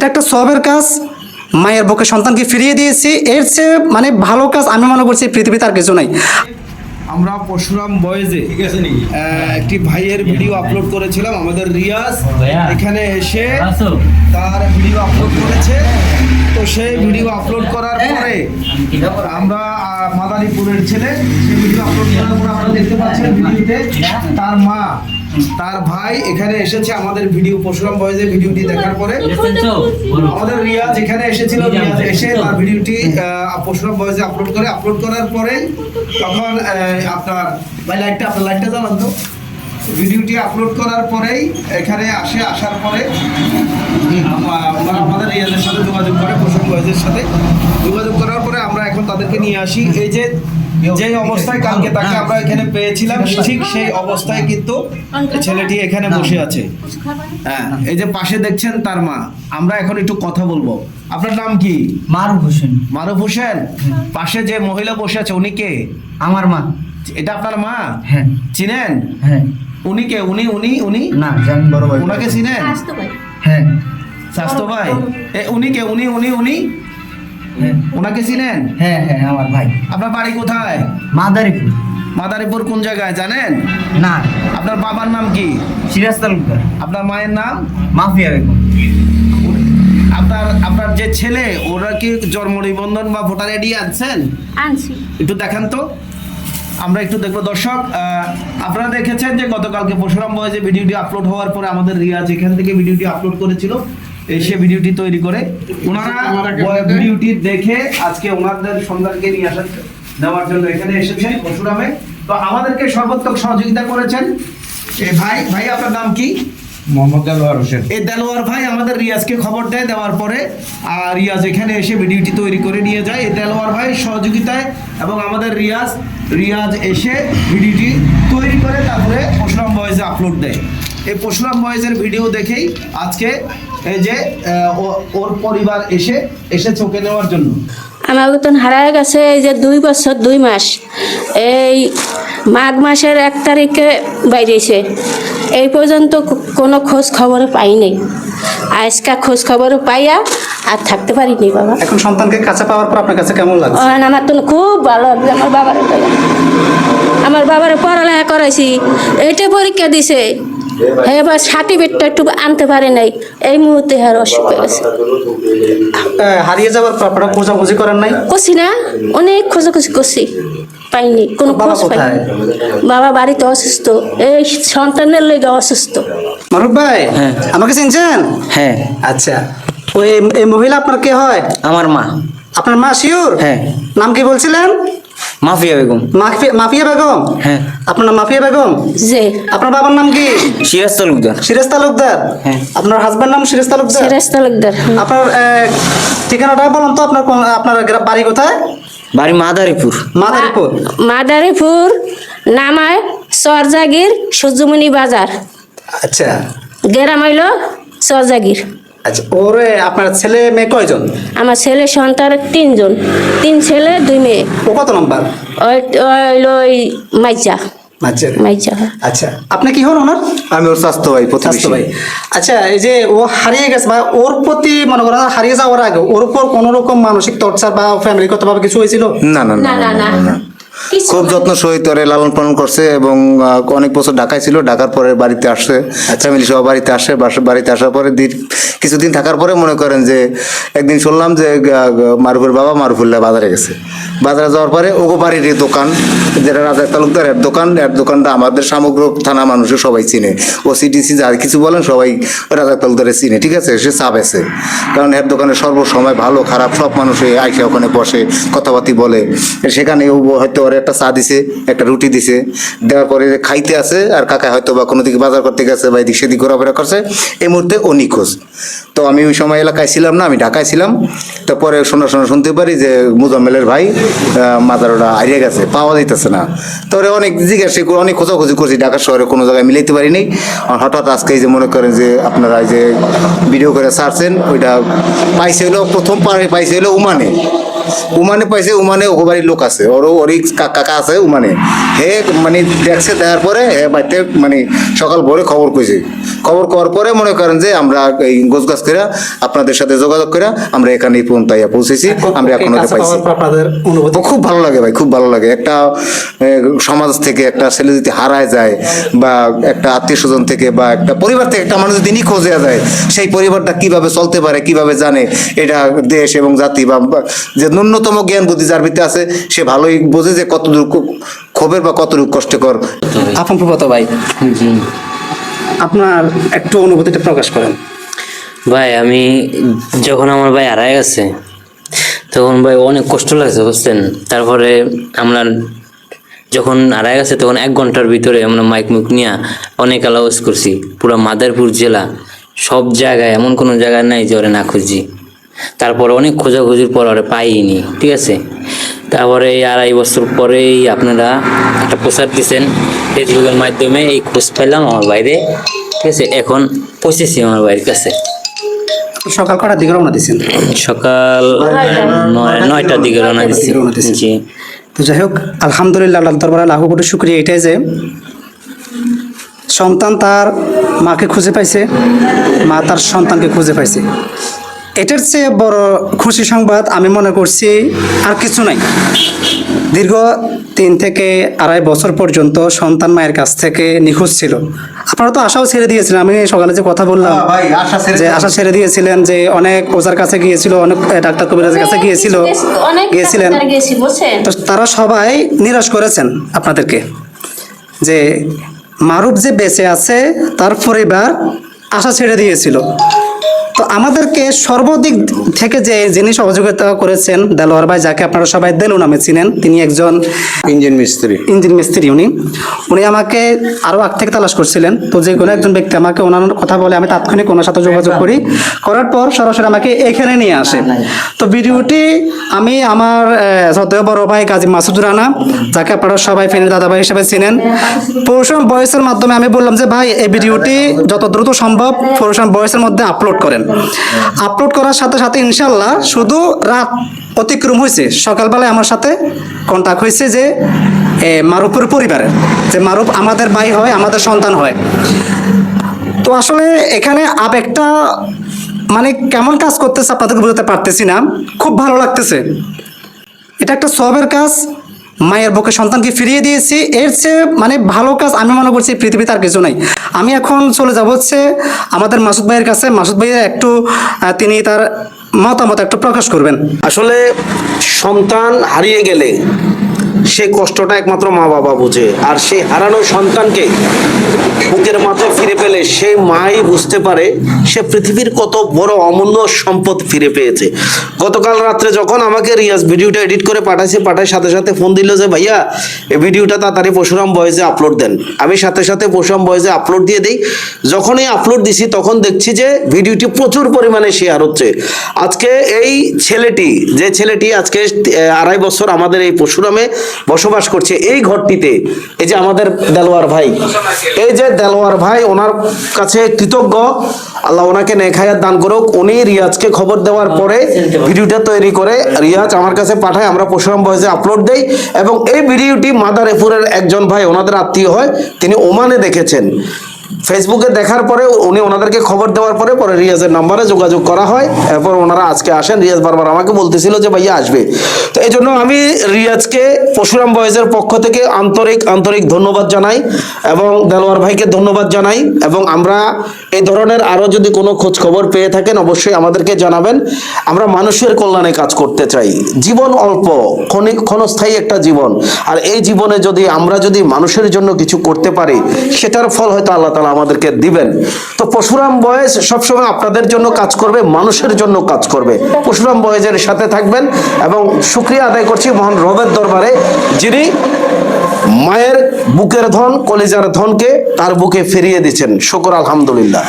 একটা সবের কাজ, মায়ের বুকে সন্তানকে ফিরিয়ে দিয়েছি, এর চেয়ে মানে ভালো কাজ আমি মনে করছি পৃথিবীতে আর কিছু নাই। আমরা পরশুরাম বয়েজে একটি ভাইয়ের ভিডিও আপলোড করেছিলাম, আমাদের রিয়াজ এখানে এসে তার ভিডিও আপলোড করেছে। তো সেই ভিডিও আপলোড করার পরে আমরা মাদারীপুরের ছেলে, সেই ভিডিও আপলোড করার পরে আমরা দেখতে পাচ্ছেন ভিডিওতে তার মা তার ভাই এখানে এসেছে আমাদের ভিডিও পরশুরাম বয়েজে ভিডিওটি দেখার পরে। আমাদের রিয়াজ এখানে এসেছিল, রিয়াজ এসে তার ভিডিওটি পরশুরাম বয়েজে আপলোড করার পরে তখন আপনার লাইটটা জ্বালান তো। ভিডিওটি আপলোড করার পরেই এখানে আসার পরে আমাদের রিয়াজের সাথে যোগাযোগ করে, পরশুরাম বয়েজের সাথে যোগাযোগ করার পরে আমরা এখন তাদেরকে নিয়ে আসি। এই যে অবস্থায় কালকে তাকে আমরা এখানে পেয়েছিলাম, ঠিক সেই অবস্থায় কিন্তু ছেলেটি এখানে বসে আছে। হ্যাঁ, এই যে পাশে দেখছেন তার মা। আমরা এখন একটু কথা বলবো। আপনার নাম কি? মারুফ হোসেন। মারুফ হোসেন। পাশে যে মহিলা বসে আছে উনি কে? আমার মা। এটা আপনার মা? হ্যাঁ। চিনেন? হ্যাঁ। উনি কে? উনি না জানি, বড় ভাই। ওনাকে চিনেন? হ্যাঁ। স্বাস্থ্য ভাই। উনি কে? উনি হ্যাঁ। ওনাকে চিনেন? হ্যাঁ হ্যাঁ, আমার ভাই। আপনার বাড়ি কোথায়? মাদারীপুর। মাদারীপুর কোন জায়গায় জানেন? না। আপনার বাবার নাম কি? সিরাজ তালুকদার। আপনার মায়ের নাম? মাফিয়া বেগম। আপনার যে ছেলে, ওরা কি জন্ম নিবন্ধন বা ভোটার আইডি আনছেন? আনছি। একটু দেখান তো, আমরা একটু দেখবো। দর্শক, আপনারা দেখেছেন যে গতকালকে পরশুরাম বয়েজে ভিডিওটি আপলোড হওয়ার পরে আমাদের রিয়াজ এখান থেকে ভিডিওটি আপলোড করেছিল, এসে ভিডিওটি তৈরি করে ওনারা ভিডিওটি দেখে আজকে ওনাদের সন্তানকে নিয়ে নেওয়ার জন্য এখানে এসেছেন পরশুরামে। তো আমাদেরকে সর্বোত্তম সহযোগিতা করেছেন এই ভাই আপনার নাম কি? মোহাম্মদ দেলোয়ার হোসেন। এই দেলোয়ার ভাই আমাদের রিয়াজকে খবর দেওয়ার পরে আর রিয়াজ এখানে এসে ভিডিওটি তৈরি করে নিয়ে যায় এই দেলোয়ার ভাই সহযোগিতায়, এবং আমাদের রিয়াজ এসে ভিডিওটি তৈরি করে তারপরে পরশুরাম বয়েজে আপলোড দেয়। এই পরশুরাম বয়েজের ভিডিও দেখেই আজকে এই যে ওর পরিবার এসে চোখে নেওয়ার জন্য। আমার বেতন হারায় গেছে এই যে 2 বছর 2 মাস। এই মাঘ মাসের 1 তারিখে বাইরেছে, এই পর্যন্ত কোনো খোঁজ খবর পাই নাই। আজকে খোঁজ খবর পাইয়া আর থাকতে পারিনি বাবা। এখন সন্তানকে কাছে পাওয়ার পর আপনার কাছে কেমন লাগছে? আমার তো খুব ভালো লাগছে। আমার বাবারে পড়ালেখা করাইছি, এইটা পরীক্ষা দিছে, এবার সার্টিফিকেটটা একটু আনতে পারে নাই, এই মুহূর্তে আর অসুখ হয়ে গেছে। হারিয়ে যাওয়ার পর আপনারা খোঁজাখুঁজি করেন নাই? করছি না, অনেক খোঁজাখুঁজি করছি, পাইনি, কোনো খোঁজ পাইনি। বাবা বাড়িতে অসুস্থ, এই সন্তানের লেগে অসুস্থ। মারুফ ভাই, আমাকে চিনছেন? হ্যাঁ। আচ্ছা, ওই এই মহিলা আপনার কে হয়? আমার মা। আপনার মা শিওর? হ্যাঁ। নাম কি বলছিলেন? মাফিয়া বেগম। মাফিয়া বেগম? হ্যাঁ। আপনার নাম মাফিয়া বেগম? যে আপনার বাবার নাম কি? সিরাজ তালুকদার। সিরাজ তালুকদার? হ্যাঁ। আপনার হাজবেন্ড নাম সিরাজ তালুকদার? সিরাজ তালুকদার। আপনার ঠিকানাটা বলুন তো, আপনার বাড়ি কোথায়? বাড়ি মাদারীপুর। মাদারীপুর। মাদারীপুর নামায় সরজাগির সূর্যমণি বাজার, আচ্ছা গ্রাম হইল সরজাগির। আচ্ছা, ওরে আপনার ছেলে মেয়ে কয়জন? আমার ছেলে সন্তান 3 জন, 3 ছেলে 2 মেয়ে। ও কত নম্বর? হইল মাইচা। মাইচা। আচ্ছা, আপনি কি হন ওনার? আমি ওর স্বাস্থ্য ভাই, স্বাস্থ্য ভাই। আচ্ছা, এই যে ও হারিয়ে গেছে বা ওর প্রতি মনে করেন হারিয়ে যাওয়ার আগে ওর উপর কোনো রকম মানসিক টর্চার বা ফ্যামিলিগত ভাবে কিছু হয়েছিল? না না না না না না, না, খুব যত্ন সহিত ওরে লালন পালন করছে এবং অনেক বছর ঢাকায় ছিল, ঢাকার পরে বাড়িতে আসছে, ফ্যামিলি সহ বাড়িতে আসে। বাড়িতে আসার পরে কিছুদিন থাকার পরে মনে করেন যে একদিন শুনলাম যে মারুফের বাবা মারুফুল্লাহ বাজারে গেছে। বাজারে যাওয়ার পরে ওগো বাড়ির দোকান, যেটা রাজা তালুকদার এর দোকানটা আমাদের সমগ্র থানা মানুষের সবাই চিনে, ওসিডিসি যা কিছু বলেন সবাই রাজা তালুকদারের চিনে, ঠিক আছে? সে চা বেছে, কারণ এর দোকানে সর্বসময় ভালো খারাপ সব মানুষই আইসে ওখানে বসে কথাবার্তি বলে। সেখানে ও হয়তো ওর একটা চা দিছে, একটা রুটি দিছে, দেওয়ার পরে খাইতে আছে, আর কাকা হয়তো বা কোনো দিকে বাজার করতে গেছে বা এদিক সেদিক ঘোরাফেরা করছে। এই মুহূর্তে ও নিখোঁজ। তো আমি ওই সময় এলাকায় ছিলাম না, আমি ঢাকায় ছিলাম। তো পরে শুনতে পারি যে মুজাম্মেলের ভাই মাদারোটা হারিয়ে গেছে, পাওয়া যাইতেছে না। তো অনেক জিজ্ঞাসা অনেক খোঁজাখুঁজি করছি ঢাকা শহরে, কোনো জায়গায় মিলাইতে পারিনি। হঠাৎ আজকে এই যে মনে করেন যে আপনারা যে ভিডিও করে ছাড়ছেন, ওইটা পাইছে হলো প্রথম পাইছে হলো ওমানে, উমানে পাইছে, উমানে ও বাড়ির লোক আছে, ওরই কাকা আছে উমানে। হে মানে দেখছে, দেখার পরে হে বাড়িতে মানে সকাল ভোরে খবর কইছে। খবর করার পরে মনে করেন যে আমরা এই গোছগাছ করে আপনাদের সাথে যোগাযোগ করে আমরা এখানে এই পর্যন্ত আইয়া পৌঁছেছি, আমরা এখন ওকে কাছে পাইছি। পাওয়ার পর আপনাদের অনুভূতি? ও খুব ভালো লাগে ভাই, খুব ভালো লাগে। একটা সমাজ থেকে একটা ছেলে যদি হারায় যায়, বা একটা আত্মীয় স্বজন থেকে বা একটা পরিবার থেকে একটা মানুষ যদি নিখোঁজ হয়ে যায়, সেই পরিবারটা কিভাবে চলতে পারে, কিভাবে জানে, এটা দেশ এবং জাতি বা যে ন্যূনতম জ্ঞান বুদ্ধি যার ভিতরে আছে, সে ভালোই বোঝে যে কতটুকু ক্ষোভের বা কতটুকু কষ্টকর। আপন ফুফাতো ভাই, জি আপনার একটু অনুভূতিটা প্রকাশ করেন। ভাই আমি যখন আমার ভাই হারায় গেছে তখন ভাই অনেক কষ্ট লাগছে বুঝছেন। তারপরে আমরা যখন হারায় গেছে তখন 1 ঘন্টার ভিতরে আমরা মাইক মুখ নিয়ে অনেক আলাওয়াজ করছি, পুরো মাদারীপুর জেলা সব জায়গায়, এমন কোনো জায়গায় নাই যে ওরে না খুঁজি। তারপরে অনেক খোঁজাখুঁজির পর ওরে পাইনি, ঠিক আছে। তারপরে এই 2.5 বছর পরেই আপনারা একটা প্রচার দিচ্ছেন ফেসবুকের মাধ্যমে, এই খোঁজ পেলাম আমার বাইরে, ঠিক আছে। এখন পৌঁছেছি আমার বাড়ির কাছে। সকাল কটার দিকে রওনা দিয়েছেন? সকাল 9টার দিকে রওনা দিচ্ছি। রওনা দিয়েছেন। জি তো যাই হোক, আলহামদুলিল্লাহ, আল্লাহ দরবারে লাখো কোটি শুকরিয়া এটাই যে সন্তান তার মাকে খুঁজে পাইছে, মা তার সন্তানকে খুঁজে পাইছে। এটার চেয়ে বড় খুশি সংবাদ আমি মনে করছি আর কিছু নাই। দীর্ঘ 3 থেকে 2.5 বছর পর্যন্ত সন্তান মায়ের কাছ থেকে নিখোঁজ ছিল। আপনারা তো আশাও ছেড়ে দিয়েছিলেন। আমি সকালে যে কথা বললাম ভাই, আশা ছেড়ে যে আশা ছেড়ে দিয়েছিলেন, যে অনেক ওজার কাছে গিয়েছিল, অনেক ডাক্তার কবিরাজের কাছে গিয়েছিল, গিয়েছিলেন। তো তারা সবাই নিরাশ করেছেন আপনাদেরকে, যে মারুফ যে বেঁচে আছে তার পরিবার আশা ছেড়ে দিয়েছিল। তো আমাদেরকে সর্বদিক থেকে যে যিনি সহযোগিতা করেছেন, দেলোয়ার ভাই, যাকে আপনারা সবাই দেলু নামে চিনেন, তিনি একজন ইঞ্জিন মিস্ত্রি। উনি আমাকে আরো আগ থেকে তালাশ করছিলেন। তো যে কোনো একজন ব্যক্তি আমাকে ওনার কথা বলে, আমি তাৎক্ষণিক ওনার সাথে যোগাযোগ করি, করার পর সরাসরি আমাকে এখানে নিয়ে আসে। তো ভিডিওটি আমি আমার শ্রদ্ধেয় বড় ভাই গাজী মাসুদ রানা, যাকে আপনারা সবাই ফেনীর দাদা ভাই হিসেবে চিনেন, পরশুরাম ভয়েসের মাধ্যমে আমি বললাম যে ভাই, এই ভিডিওটি যত দ্রুত সম্ভব পরশুরাম ভয়েসের মধ্যে আপলোড করেন। আপলোড করার সাথে সাথে ইনশাল্লাহ শুধু রাত অতিক্রম হয়েছে, সকালবেলায় আমার সাথে কন্টাক্ট হয়েছে যে মারুফের পরিবারের, যে মারুফ আমাদের ভাই হয়, আমাদের সন্তান হয়। তো আসলে এখানে আবেগটা মানে কেমন কাজ করতেছে আপনাদেরকে বোঝাতে পারতেছি না, খুব ভালো লাগতেছে। এটা একটা সবের কাজ, মায়ের বুকে সন্তানকে ফিরিয়ে দিয়েছি, এর চেয়ে মানে ভালো কাজ আমি মনে করছি পৃথিবীতে আর কিছু নাই। আমি এখন চলে যাব হচ্ছে আমাদের মাসুদ ভাইয়ের কাছে। মাসুদ ভাইয়ের একটু তিনি তার মতামত একটু প্রকাশ করবেন। আসলে সন্তান হারিয়ে গেলে সেই কষ্টটা একমাত্র মা বাবা বোঝে, আর সেই হারানো সন্তানকে বুকের মাথায় ফিরে পেলে সেই মাই বুঝতে পারে সে পৃথিবীর কত বড় অমূল্য সম্পদ ফিরে পেয়েছে। গতকাল রাত্রে যখন আমাকে রিয়াজ ভিডিওটা এডিট করে পাঠায় সাথে সাথে ফোন দিল যে ভাইয়া এই ভিডিওটা তাড়াতাড়ি পরশুরাম ভয়েসে আপলোড দেন। আমি সাথে সাথে পরশুরাম ভয়েসে আপলোড দিয়ে দিই। যখনই আপলোড দিছি তখন দেখছি যে ভিডিওটি প্রচুর পরিমাণে শেয়ার হচ্ছে। আজকে এই ছেলেটি আজকে 2.5 বছর আমাদের এই পরশুরামে বসবাস করছে, এই ঘরটিতে। এই যে আমাদের দেলোয়ার ভাই, এই যে দেলোয়ার ভাই, ওনার কাছে কৃতজ্ঞ, আল্লাহ ওনাকে নেক হায়াত দান করুক। উনি রিয়াজকে খবর দেওয়ার পরে ভিডিওটা তৈরি করে রিয়াজ আমার কাছে পাঠায়, আমরা পরশুরাম ভয়েসে আপলোড দেই। এবং এই ভিডিওটি মাদারীপুরের একজন ভাই, ওনাদের আত্মীয় হয়, তিনি ওমানে দেখেছেন। ফেসবুকে দেখার পরে উনি ওনাদেরকে খবর দেওয়ার পরে রিয়াজের নাম্বারে যোগাযোগ করা হয়। এরপর ওনারা আজকে আসেন। রিয়াজ বারবার আমাকে বলতেছিল যে ভাইয়া আসবে। তো এই জন্য আমি রিয়াজকে পরশুরাম ভয়েসের পক্ষ থেকে আন্তরিক ধন্যবাদ জানাই, এবং দেলোয়ার ভাইকে ধন্যবাদ জানাই। এবং আমরা এই ধরনের আরো যদি কোনো খোঁজ খবর পেয়ে থাকেন অবশ্যই আমাদেরকে জানাবেন। আমরা মানুষের কল্যাণে কাজ করতে চাই। জীবন অল্প, ক্ষণস্থায়ী একটা জীবন, আর এই জীবনে আমরা যদি মানুষের জন্য কিছু করতে পারি, সেটার ফল হয়তো আল্লাহ তাআলা আমাদেরকে দিবেন। তো পরশুরাম ভয়েস সবসময় আপনাদের জন্য কাজ করবে, মানুষের জন্য কাজ করবে। পরশুরাম ভয়েসের সাথে থাকবেন, এবং শুকরিয়া আদায় করছি মহান রবের দরবারে, যিনি মায়ের বুকের ধন, কলিজার ধনকে তার বুকে ফিরিয়ে দিচ্ছেন। শুকর আলহামদুলিল্লাহ।